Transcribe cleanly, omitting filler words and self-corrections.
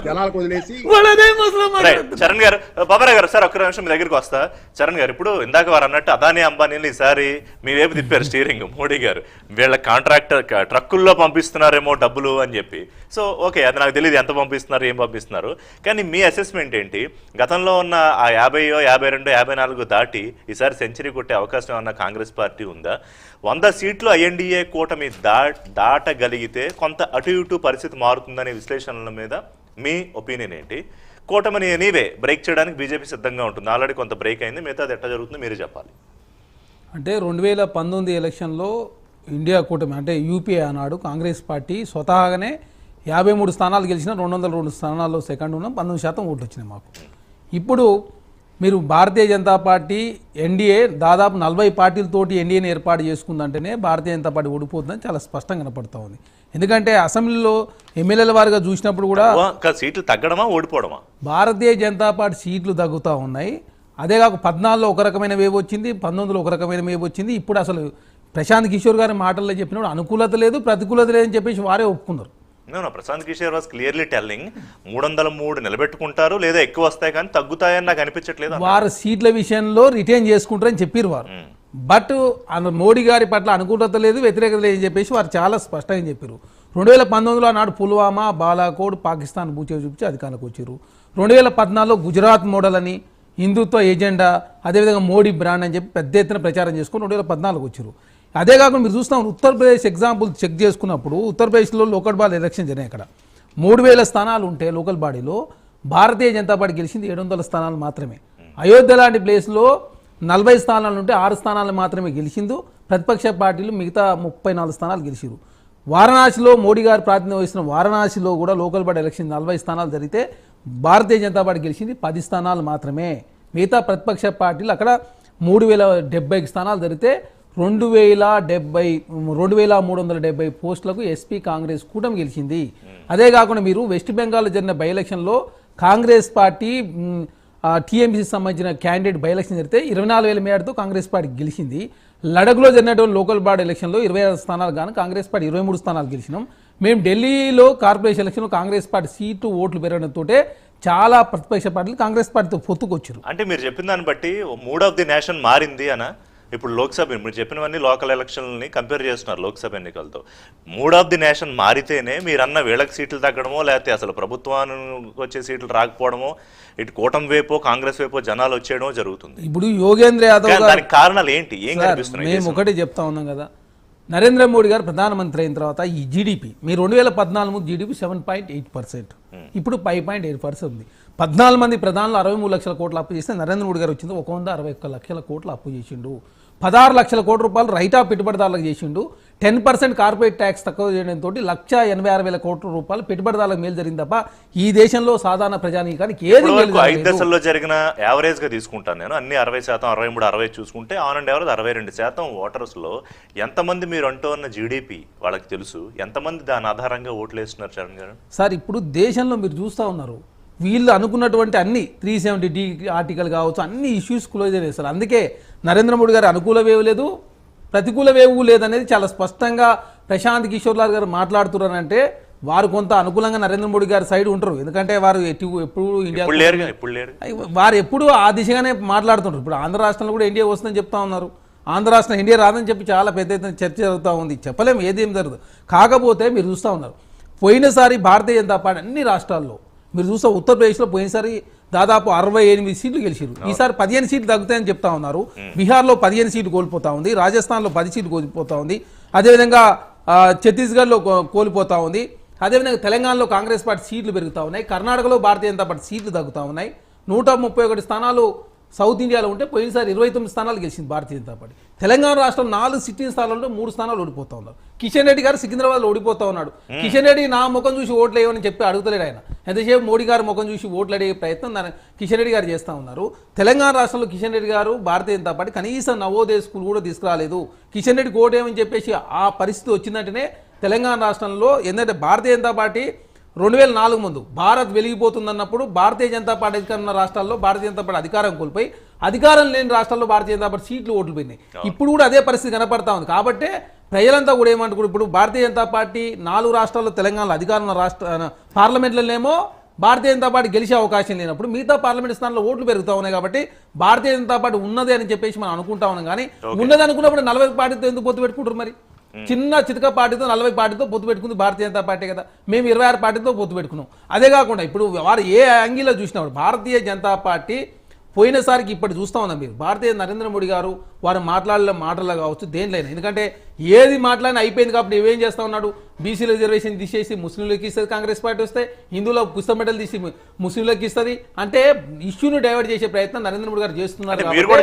జనాలకు వదిలేసి చరణ్ గారు, బాబారావు గారు సార్ ఒక్క నిమిషం మీ దగ్గరికి వస్తా. చరణ్ గారు, ఇప్పుడు ఇందాక వారు అన్నట్టు అదానీ అంబానీలు ఈసారి మీ వైపు తిప్పారు స్టీరింగ్ మోడీ గారు. వీళ్ళ కాంట్రాక్టర్ ట్రక్కుల్లో పంపిస్తున్నారేమో డబ్బులు అని చెప్పి. సో ఓకే, అది నాకు తెలియదు ఎంత పంపిస్తున్నారు, ఏం పంపిస్తున్నారు. కానీ మీ అసెస్మెంట్ ఏంటి? గతంలో ఉన్న ఆ 50, 52, 54 దాటి ఈసారి సెంచరీ కొట్టే అవకాశం ఏమన్నా కాంగ్రెస్ పార్టీ ఉందా? 100 సీట్లు ఐఎన్డీఏ కూటమి దాటగలిగితే కొంత అటు ఇటు పరిస్థితి మారుతుందనే విశ్లేషణల మీద మీ ఒపీనియన్ ఏంటి? కూటమిని ఎనీవే బ్రేక్ చేయడానికి బీజేపీ సిద్ధంగా ఉంటుంది. ఆల్రెడీ కొంత బ్రేక్ అయింది, మిగతా అది ఎట్లా జరుగుతుందో మీరే చెప్పాలి. అంటే 2019 ఎలక్షన్లో ఇండియా కూటమి అంటే యూపీఏ ఆనాడు కాంగ్రెస్ పార్టీ స్వతహాగానే 53 స్థానాలు గెలిచిన 202 స్థానాల్లో సెకండ్ ఉన్నాం, 19% ఓట్లు వచ్చినాయి మాకు. ఇప్పుడు మీరు భారతీయ జనతా పార్టీ ఎన్డీఏ దాదాపు 40 పార్టీలతోటి ఎన్డీఏని ఏర్పాటు చేసుకుందంటేనే భారతీయ జనతా పార్టీ ఓడిపోతుందని చాలా స్పష్టంగా కనపడతా ఉంది. ఎందుకంటే అసెంబ్లీలో ఎమ్మెల్యేల వారిగా చూసినప్పుడు కూడా సీట్లు తగ్గడమా ఓడిపోవడమా? భారతీయ జనతా పార్టీ సీట్లు తగ్గుతూ ఉన్నాయి. అదే కాక 14లో ఒక రకమైన వేవ్ వచ్చింది, 19లో ఒక రకమైన వేవ్ వచ్చింది. ఇప్పుడు అసలు ప్రశాంత్ కిషోర్ గారి మాటల్లో చెప్పినప్పుడు అనుకూలత లేదు, ప్రతికూలత లేదని చెప్పేసి వారే ఒప్పుకున్నారు. Prashant Kishor was clearly telling 303 నిలబెట్టుకుంటారు, లేదా ఎక్కువ వస్తాయి కానీ తగ్గుతాయని నాకు అనిపించట్లేదు. వారు సీట్ల విషయంలో రిటైన్ చేసుకుంటారని చెప్పారు వారు. బట్ మోడీ గారి పట్ల అనుకూలత లేదు, వ్యతిరేకత లేదని చెప్పేసి వారు చాలా స్పష్టంగా చెప్పారు. 2019లో నాడు పుల్వామా, బాలాకోట్, పాకిస్తాన్ బూచే చూపించి అధికారంలోకి వచ్చారు. 2014లో గుజరాత్ మోడల్ అని, హిందుత్వ ఎజెండా, అదేవిధంగా మోడీ బ్రాండ్ అని చెప్పి పెద్ద ఎత్తున ప్రచారం చేసుకుని 2014 వచ్చారు. అదే కాకుండా మీరు చూస్తాం ఉత్తరప్రదేశ్ ఎగ్జాంపుల్ చెక్ చేసుకున్నప్పుడు ఉత్తరప్రదేశ్లో లోకల్ బాడీ ఎలక్షన్ జరిగాయి. అక్కడ 3000 స్థానాలు ఉంటే లోకల్ బాడీలో భారతీయ జనతా పార్టీ గెలిచింది 700 స్థానాలు మాత్రమే. అయోధ్య లాంటి ప్లేస్లో 40 స్థానాలు ఉంటే 6 స్థానాలు మాత్రమే గెలిచింది. ప్రతిపక్ష పార్టీలు మిగతా 34 స్థానాలు గెలిచారు. వారణాసిలో మోడీ గారు ప్రాతినిధ్యం వహిస్తున్న వారణాసిలో కూడా లోకల్ బాడీ ఎలక్షన్ 40 స్థానాలు జరిగితే భారతీయ జనతా పార్టీ గెలిచింది 10 స్థానాలు మాత్రమే. మిగతా ప్రతిపక్ష పార్టీలు అక్కడ 3070 స్థానాలు జరిగితే 2370 పోస్టులకు ఎస్పీ కాంగ్రెస్ కూటమి గెలిచింది. అదే కాకుండా మీరు వెస్ట్ బెంగాల్లో జరిగిన బై ఎలక్షన్లో కాంగ్రెస్ పార్టీ టీఎంసీకి సంబంధించిన క్యాండిడేట్ బై ఎలక్షన్ జరిగితే 24,000 మేరతో కాంగ్రెస్ పార్టీ గెలిచింది. లడఖ్లో జరిగినటువంటి లోకల్ బాడీ ఎలక్షన్లో 26 స్థానాలు కానీ కాంగ్రెస్ పార్టీ 23 స్థానాలు గెలిచినాం. మేము ఢిల్లీలో కార్పొరేషన్ ఎలక్షన్లో కాంగ్రెస్ పార్టీ సీటు ఓట్లు పెరగడంతో చాలా ప్రతిపక్ష పార్టీలు కాంగ్రెస్ పార్టీతో పొత్తుకొచ్చారు. అంటే మీరు చెప్పిన దాన్ని బట్టి మూడ్ ఆఫ్ ది నేషన్ మారింది అనా? ఇప్పుడు లోక్సభ మీరు చెప్పినవన్నీ లోకల్ ఎలక్షన్లని కంపేర్ చేస్తున్నారు లోక్సభ ఎన్నికలతో. మూడ్ ఆఫ్ ది నేషన్ మారితేనే మీరన్న వీళ్ళకి సీట్లు తగ్గడమో, లేకపోతే అసలు ప్రభుత్వానికి వచ్చే సీట్లు రాకపోవడమో, ఇటు కూటమి వైపో కాంగ్రెస్ వైపో జనాలు వచ్చేయడమో జరుగుతుంది. ఇప్పుడు యోగేంద్ర యాదవ్ దానికి కారణాలు ఏంటి, ఏం కనిపిస్తున్నాయి? మేము ఒకటే చెప్తా ఉన్నాం కదా, నరేంద్ర మోడీ గారు ప్రధానమంత్రి అయిన తర్వాత ఈ జీడిపి మీరు 2014 జీడిపి 7.8%, ఇప్పుడు 5.8% ఉంది. 14 మంది ప్రధానులు 63 లక్షల కోట్ల అప్పు చేస్తే నరేంద్ర మోడీ గారు వచ్చింది 161 లక్షల కోట్ల అప్పు చేసిండు. 16 లక్షల కోట్ల రూపాయలు రైట్ ఆఫ్ పెట్టుబడిదారులకు చేసిండు. 10% కార్పొరేట్ ట్యాక్స్ తక్కువ చేయడంతో 1,86,000 కోట్ల రూపాయలు పెట్టుబడిదారులకు మేలు జరిగింది తప్ప ఈ దేశంలో సాధారణ ప్రజానీకానికి ఏది మేలు. 5 దశల్లో జరిగిన యావరేజ్ గా తీసుకుంటాను నేను, అన్ని 60%, 63, 60 చూసుకుంటే ఆన్ అండ్ యావరేజ్ 62% ఓటర్స్ లో ఎంతమంది మీరు అంటూ ఉన్న జీడిపి వాళ్ళకి తెలుసు, ఎంతమంది దాని ఆధారంగా ఓట్లు వేస్తున్నారు చరణ్ గారు? సార్ ఇప్పుడు దేశంలో మీరు చూస్తూ ఉన్నారు, వీళ్ళు అనుకున్నటువంటి అన్ని 370D ఆర్టికల్ కావచ్చు, అన్ని ఇష్యూస్ క్లోజ్ చేస్తారు. అందుకే నరేంద్ర మోడీ గారు అనుకూల వేవ్ లేదు, ప్రతికూల వేవ్ లేదనేది చాలా స్పష్టంగా ప్రశాంత్ కిషోర్ లాల్ గారు మాట్లాడుతున్నారంటే వారు కొంత అనుకూలంగా నరేంద్ర మోడీ గారి సైడ్ ఉంటారు. ఎందుకంటే వారు ఎప్పుడు ఇండియా వారు ఎప్పుడు ఆ దిశగానే మాట్లాడుతుంటారు. ఇప్పుడు ఆంధ్ర రాష్ట్రంలో కూడా ఎన్డీఏ వస్తుందని చెప్తా ఉన్నారు. ఆంధ్ర రాష్ట్రం ఎన్డీఏ రాదని చెప్పి చాలా పెద్ద ఎత్తున చర్చ జరుగుతూ ఉంది. చెప్పలేము ఏదేం జరగదు. కాకపోతే మీరు చూస్తూ ఉన్నారు, పోయినసారి భారతీయ జనతా పార్టీ అన్ని రాష్ట్రాల్లో మీరు చూస్తే ఉత్తరప్రదేశ్లో పోయినసారి దాదాపు 68 సీట్లు గెలిచారు. ఈసారి 15 సీట్లు తగ్గుతాయని చెప్తా ఉన్నారు. బీహార్లో 15 సీట్లు కోల్పోతా ఉంది, రాజస్థాన్లో 10 సీట్లు కోల్పోతా ఉంది, అదేవిధంగా ఛత్తీస్గఢ్లో కోల్పోతా ఉంది, అదేవిధంగా తెలంగాణలో కాంగ్రెస్ పార్టీ సీట్లు పెరుగుతూ ఉన్నాయి, కర్ణాటకలో భారతీయ జనతా పార్టీ సీట్లు తగ్గుతూ ఉన్నాయి. 131 స్థానాలు సౌత్ ఇండియాలో ఉంటే పోయినసారి 29 స్థానాలు గెలిచింది భారతీయ జనతా పార్టీ. తెలంగాణ రాష్ట్రం 4 సిట్టింగ్ స్థానాల్లో 3 స్థానాలు ఓడిపోతా ఉన్నారు. కిషన్ రెడ్డి గారు సికింద్రాబాద్లో ఓడిపోతా ఉన్నాడు. కిషన్ రెడ్డి నా ముఖం చూసి ఓట్లు వేయమని చెప్పి అడుగుతలేడు ఆయన. ఎంతసేపు మోడీ గారు ముఖం చూసి ఓట్లు అడిగే ప్రయత్నం కిషన్ రెడ్డి గారు చేస్తూ ఉన్నారు. తెలంగాణ రాష్ట్రంలో కిషన్ రెడ్డి గారు భారతీయ జనతా పార్టీ కనీసం నవోదయ స్కూల్ కూడా తీసుకురాలేదు. కిషన్ రెడ్డికి ఓటేమని చెప్పేసి ఆ పరిస్థితి వచ్చిందంటేనే తెలంగాణ రాష్ట్రంలో ఎందుకంటే భారతీయ జనతా పార్టీ 2004 ముందు భారత్ వెలిగిపోతుందన్నప్పుడు భారతీయ జనతా పార్టీ అధికారం ఉన్న రాష్ట్రాల్లో భారతీయ జనతా పార్టీ అధికారం కోల్పోయి అధికారం లేని రాష్ట్రాల్లో భారతీయ జనతా పార్టీ సీట్లు ఓట్లు పోయినాయి. ఇప్పుడు కూడా అదే పరిస్థితి కనపడతా ఉంది. కాబట్టి ప్రజలంతా కూడా ఏమంటారు, ఇప్పుడు భారతీయ జనతా పార్టీ 4 రాష్ట్రాల్లో తెలంగాణలో అధికారం ఉన్న పార్లమెంట్లనేమో భారతీయ జనతా పార్టీ గెలిచే అవకాశం లేనప్పుడు మిగతా పార్లమెంట్ స్థానంలో ఓట్లు పెరుగుతా ఉన్నాయి కాబట్టి భారతీయ జనతా పార్టీ ఉన్నది అని చెప్పేసి మనం అనుకుంటా ఉన్నాం కానీ ఉన్నది అనుకున్నప్పుడు 40 పార్టీతో ఎందుకు పొత్తు పెట్టుకుంటారు మరి చిన్న చితక పార్టీతో 40 పార్టీతో పొత్తు పెట్టుకుంది భారతీయ జనతా పార్టీ కదా మేము 26 పార్టీతో పొత్తు పెట్టుకున్నాం అదే కాకుండా ఇప్పుడు వారు ఏ యాంగిల్లో చూసినప్పుడు భారతీయ జనతా పార్టీ పోయినసారికి ఇప్పుడు చూస్తా ఉన్నాం మీరు భారతీయ నరేంద్ర మోడీ గారు వారు మాట్లాడిన మాటల్లో కావచ్చు దేనిలైనా ఎందుకంటే ఏది మాట్లాడినా అయిపోయింది కాబట్టి ఏం చేస్తా ఉన్నాడు బీసీ రిజర్వేషన్ తీసేసి ముస్లింలకు ఇస్తుంది కాంగ్రెస్ పార్టీ వస్తే హిందువుల పుస్తమెటలు తీసి ముస్లింలకు ఇస్తుంది అంటే ఇష్యూను డైవర్ట్ చేసే ప్రయత్నం నరేంద్ర మోడీ గారు చేస్తున్నారు మీరు కూడా